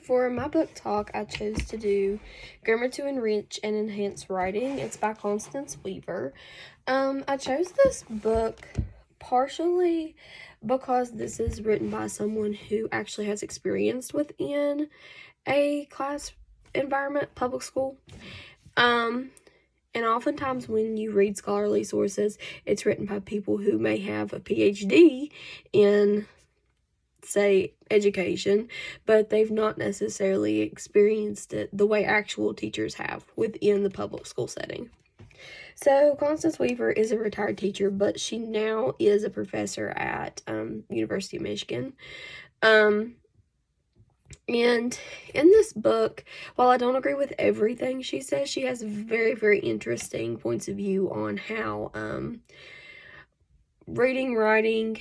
For my book talk, I chose to do Grammar to Enrich and Enhance Writing. It's by Constance Weaver. I chose this book partially because this is written by someone who actually has experience within a class environment, public school. And oftentimes when you read scholarly sources, it's written by people who may have a PhD in, say, education, but they've not necessarily experienced it the way actual teachers have within the public school setting. So Constance Weaver is a retired teacher, but she now is a professor at University of Michigan. And in this book, while I don't agree with everything she says, she has very, very interesting points of view on how reading, writing,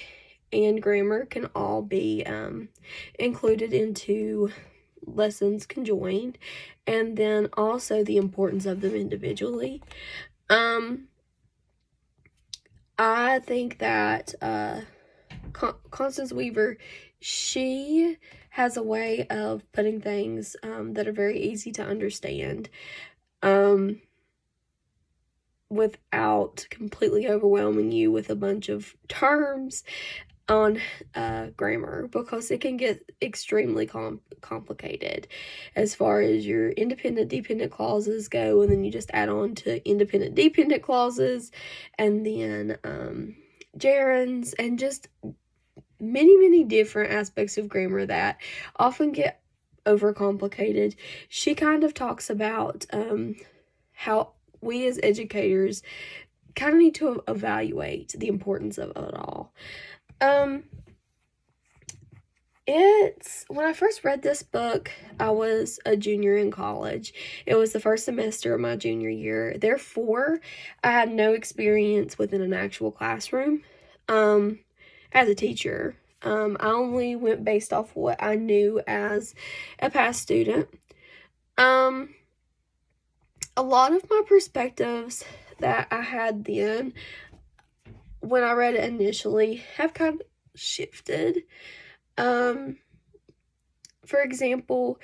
and grammar can all be included into lessons conjoined, and then also the importance of them individually. I think that Constance Weaver, she has a way of putting things that are very easy to understand without completely overwhelming you with a bunch of terms on grammar, because it can get extremely complicated as far as your independent dependent clauses go, and then you just add on to independent dependent clauses, and then gerunds, and just many different aspects of grammar that often get overcomplicated. She kind of talks about how we as educators kind of need to evaluate the importance of it all. When I first read this book, I was a junior in college. It was the first semester of my junior year. Therefore, I had no experience within an actual classroom as a teacher. I only went based off what I knew as a past student. A lot of my perspectives that I had then, when I read it initially, have kind of shifted. For example,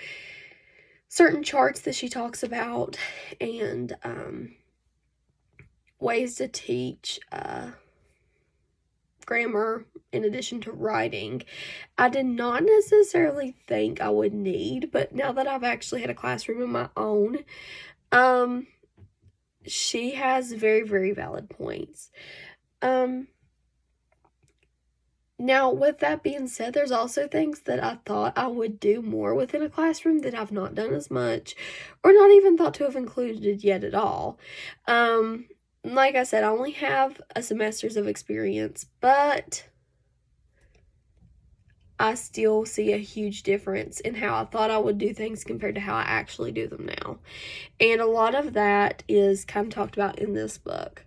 certain charts that she talks about, and ways to teach grammar in addition to writing, I did not necessarily think I would need, but now that I've actually had a classroom of my own, she has very, very valid points. Now, with that being said, there's also things that I thought I would do more within a classroom that I've not done as much, or not even thought to have included yet at all. Like I said, I only have a semester's of experience, but I still see a huge difference in how I thought I would do things compared to how I actually do them now. And a lot of that is kind of talked about in this book.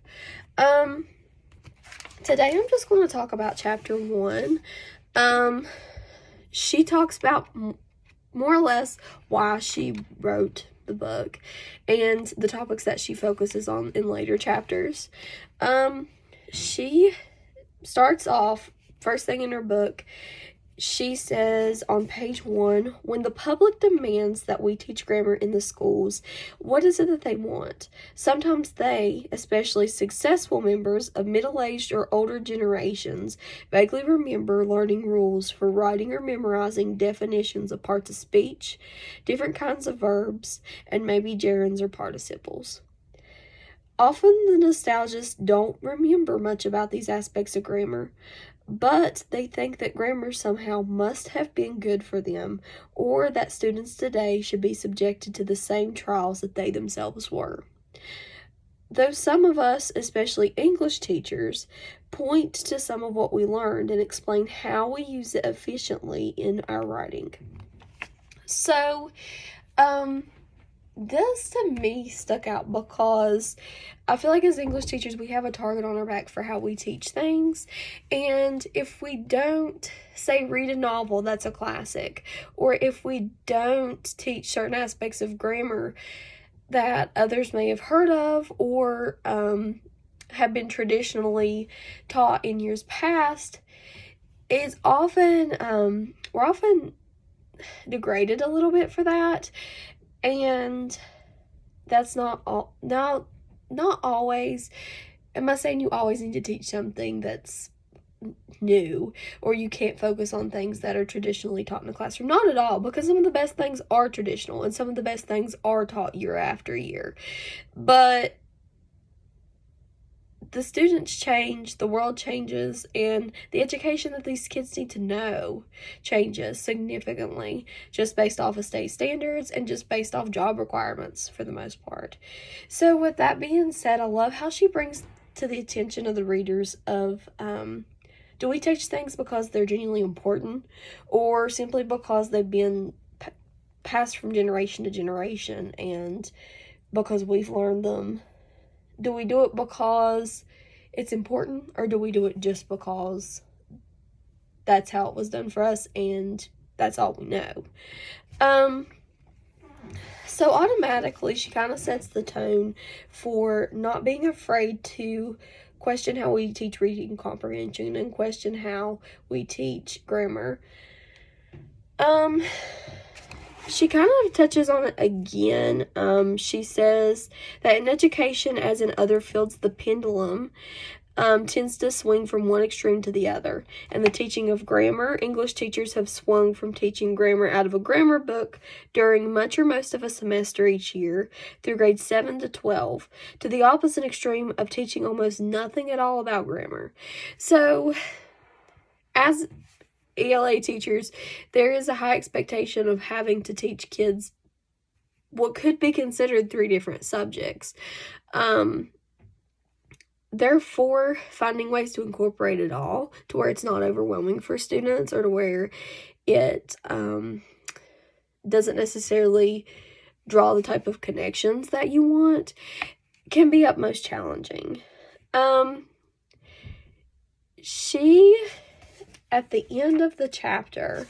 Today I'm just going to talk about chapter 1. She talks about more or less why she wrote the book and the topics that she focuses on in later chapters. She starts off, first thing in her book, she says on page 1, when the public demands that we teach grammar in the schools, what is it that they want? Sometimes they, especially successful members of middle-aged or older generations, vaguely remember learning rules for writing or memorizing definitions of parts of speech, different kinds of verbs, and maybe gerunds or participles. Often the nostalgists don't remember much about these aspects of grammar, but they think that grammar somehow must have been good for them, or that students today should be subjected to the same trials that they themselves were. Though some of us, especially English teachers, point to some of what we learned and explain how we use it efficiently in our writing. So, this to me stuck out because I feel like as English teachers, we have a target on our back for how we teach things. And if we don't, say, read a novel that's a classic, or if we don't teach certain aspects of grammar that others may have heard of or have been traditionally taught in years past, we're often degraded a little bit for that. And that's not always. Am I saying you always need to teach something that's new, or you can't focus on things that are traditionally taught in the classroom? Not at all, because some of the best things are traditional and some of the best things are taught year after year. But the students change, the world changes, and the education that these kids need to know changes significantly, just based off of state standards and just based off job requirements for the most part. So with that being said, I love how she brings to the attention of the readers of, do we teach things because they're genuinely important, or simply because they've been passed from generation to generation and because we've learned them? Do we do it because it's important, or do we do it just because that's how it was done for us and that's all we know? So automatically she kind of sets the tone for not being afraid to question how we teach reading comprehension and question how we teach grammar. She kind of touches on it again. She says that in education, as in other fields, the pendulum tends to swing from one extreme to the other. And the teaching of grammar, English teachers have swung from teaching grammar out of a grammar book during much or most of a semester each year, through grades 7 to 12, to the opposite extreme of teaching almost nothing at all about grammar. So, as ELA teachers, there is a high expectation of having to teach kids what could be considered 3 different subjects. Therefore, finding ways to incorporate it all to where it's not overwhelming for students, or to where it doesn't necessarily draw the type of connections that you want, can be utmost challenging. She, at the end of the chapter,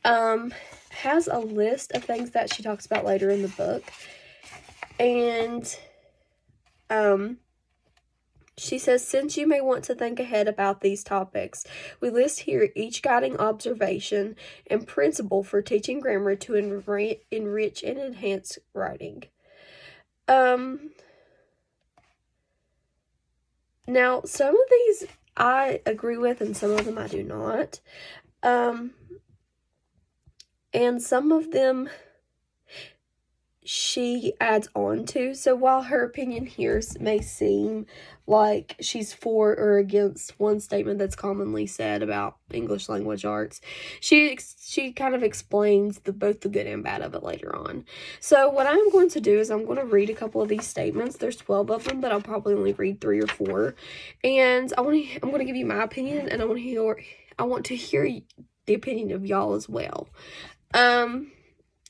has a list of things that she talks about later in the book. And she says, since you may want to think ahead about these topics, we list here each guiding observation and principle for teaching grammar to enrich and enhance writing. Now, some of these I agree with, and some of them I do not. And some of them she adds on to. So while her opinion here may seem like she's for or against one statement that's commonly said about English language arts, she kind of explains both the good and bad of it later on. So what I'm going to do is I'm going to read a couple of these statements. There's 12 of them, but I'll probably only read 3 or 4. And I'm going to give you my opinion, and I want to hear the opinion of y'all as well.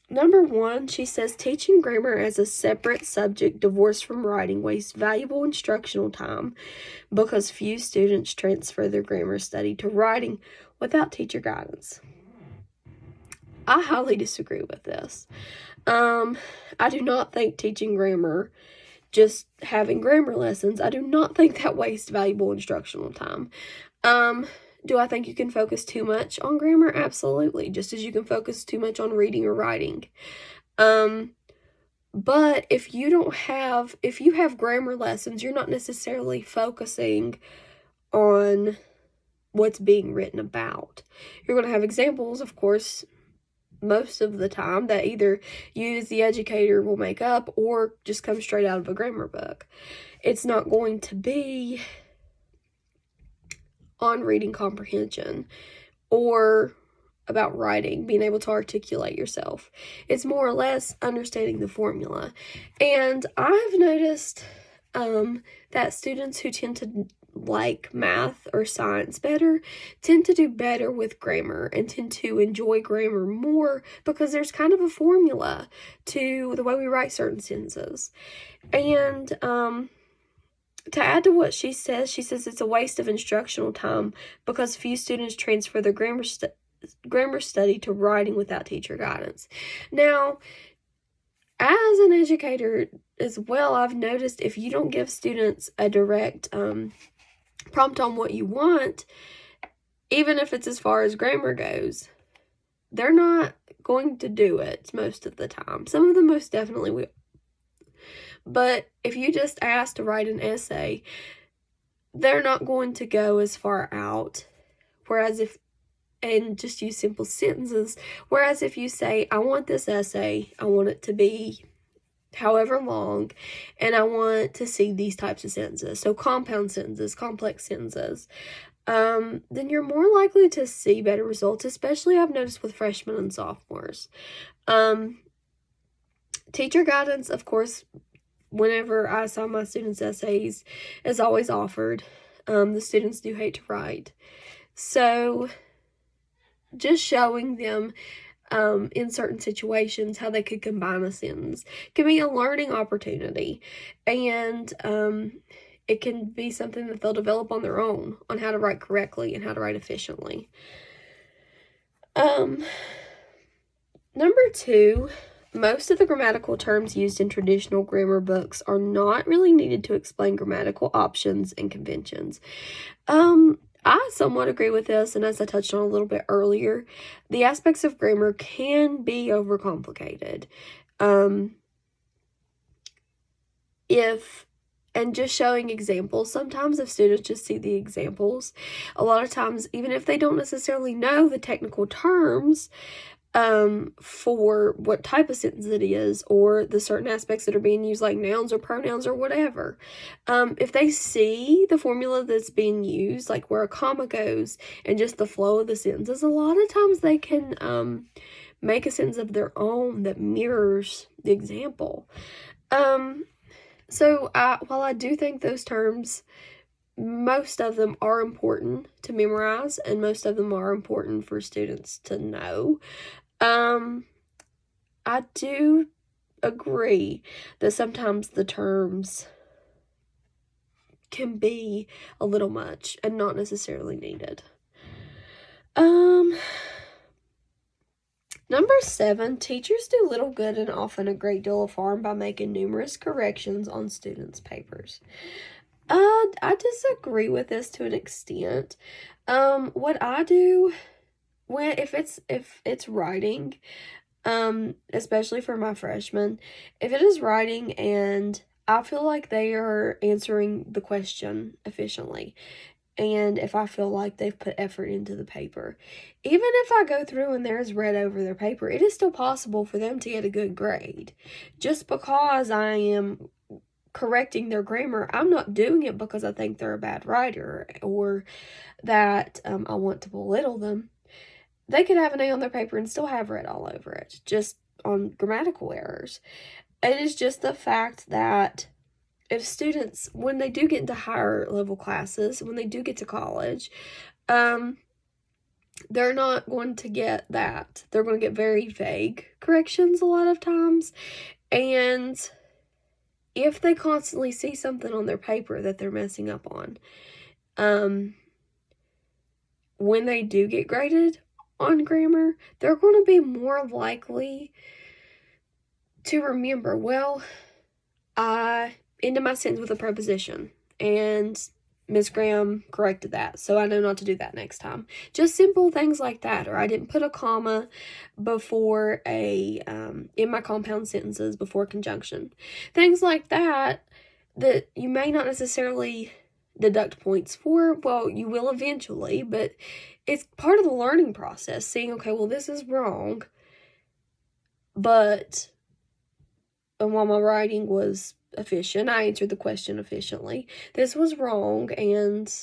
Number 1, she says, teaching grammar as a separate subject divorced from writing wastes valuable instructional time because few students transfer their grammar study to writing without teacher guidance. I highly disagree with this. I do not think teaching grammar, just having grammar lessons, I do not think that wastes valuable instructional time. Do I think you can focus too much on grammar? Absolutely. Just as you can focus too much on reading or writing. But if you have grammar lessons, you're not necessarily focusing on what's being written about. You're going to have examples, of course, most of the time, that either you as the educator will make up or just come straight out of a grammar book. It's not going to be on reading comprehension or about writing, being able to articulate yourself. It's more or less understanding the formula. And I've noticed that students who tend to like math or science better tend to do better with grammar and tend to enjoy grammar more because there's kind of a formula to the way we write certain sentences. And to add to what she says it's a waste of instructional time because few students transfer their grammar study to writing without teacher guidance. Now, as an educator as well, I've noticed if you don't give students a direct prompt on what you want, even if it's as far as grammar goes, they're not going to do it most of the time. Some of them most definitely will. But if you just ask to write an essay, they're not going to go as far out. Whereas and just use simple sentences. Whereas if you say, I want this essay, I want it to be however long, and I want to see these types of sentences. So compound sentences, complex sentences. Then you're more likely to see better results, especially I've noticed with freshmen and sophomores. Teacher guidance, of course, whenever I assign my students essays, is always offered. The students do hate to write. So just showing them in certain situations how they could combine a sentence can be a learning opportunity, and it can be something that they'll develop on their own on how to write correctly and how to write efficiently. Number 2, most of the grammatical terms used in traditional grammar books are not really needed to explain grammatical options and conventions. I somewhat agree with this, and as I touched on a little bit earlier, the aspects of grammar can be overcomplicated. And just showing examples, sometimes if students just see the examples, a lot of times, even if they don't necessarily know the technical terms, for what type of sentence it is, or the certain aspects that are being used, like nouns or pronouns or whatever. If they see the formula that's being used, like where a comma goes, and just the flow of the sentences, a lot of times they can make a sentence of their own that mirrors the example. So while I do think those terms, most of them are important to memorize, and most of them are important for students to know, I do agree that sometimes the terms can be a little much and not necessarily needed. Number 7, teachers do little good and often a great deal of harm by making numerous corrections on students' papers. I disagree with this to an extent. What I do if it's writing, especially for my freshmen, if it is writing and I feel like they are answering the question efficiently, and if I feel like they've put effort into the paper, even if I go through and there's read over their paper, it is still possible for them to get a good grade. Just because I am correcting their grammar, I'm not doing it because I think they're a bad writer or that I want to belittle them. They could have an A on their paper and still have read all over it, just on grammatical errors. It is just the fact that if students, when they do get into higher level classes, when they do get to college, they're not going to get that. They're going to get very vague corrections a lot of times. And if they constantly see something on their paper that they're messing up on, when they do get graded on grammar, they're going to be more likely to remember, well, I ended my sentence with a preposition, and Miss Graham corrected that, so I know not to do that next time. Just simple things like that, or I didn't put a comma before in my compound sentences before conjunction. Things like that you may not necessarily deduct points for. Well, you will eventually, but it's part of the learning process, seeing, okay, well, this is wrong, but while my writing was efficient, I answered the question efficiently. This was wrong, and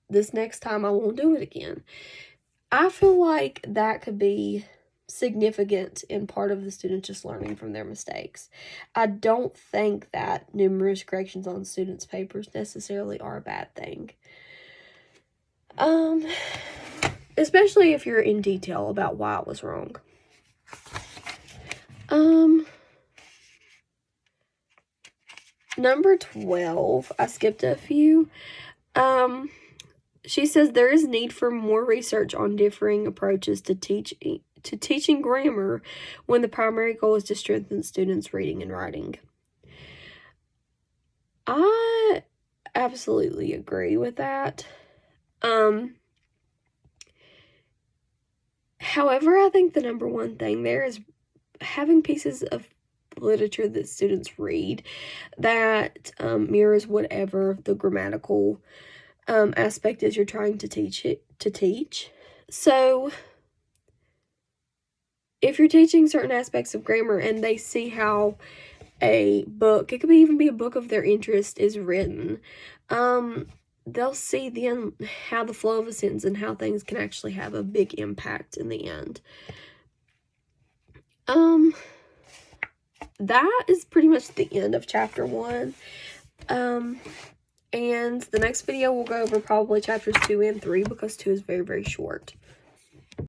this next time I won't do it again. I feel like that could be significant in part of the student just learning from their mistakes. I don't think that numerous corrections on students' papers necessarily are a bad thing. Especially if you're in detail about why it was wrong. Number 12, I skipped a few. She says there is need for more research on differing approaches to teaching grammar when the primary goal is to strengthen students' reading and writing. I absolutely agree with that. However, I think the number one thing there is having pieces of literature that students read that mirrors whatever the grammatical aspect is you're trying to teach. So if you're teaching certain aspects of grammar and they see how a book, it could even be a book of their interest, is written, they'll see then how the flow of a sentence and how things can actually have a big impact in the end. That is pretty much the end of chapter 1. And the next video we'll go over probably chapters 2 and 3 because 2 is very, very short.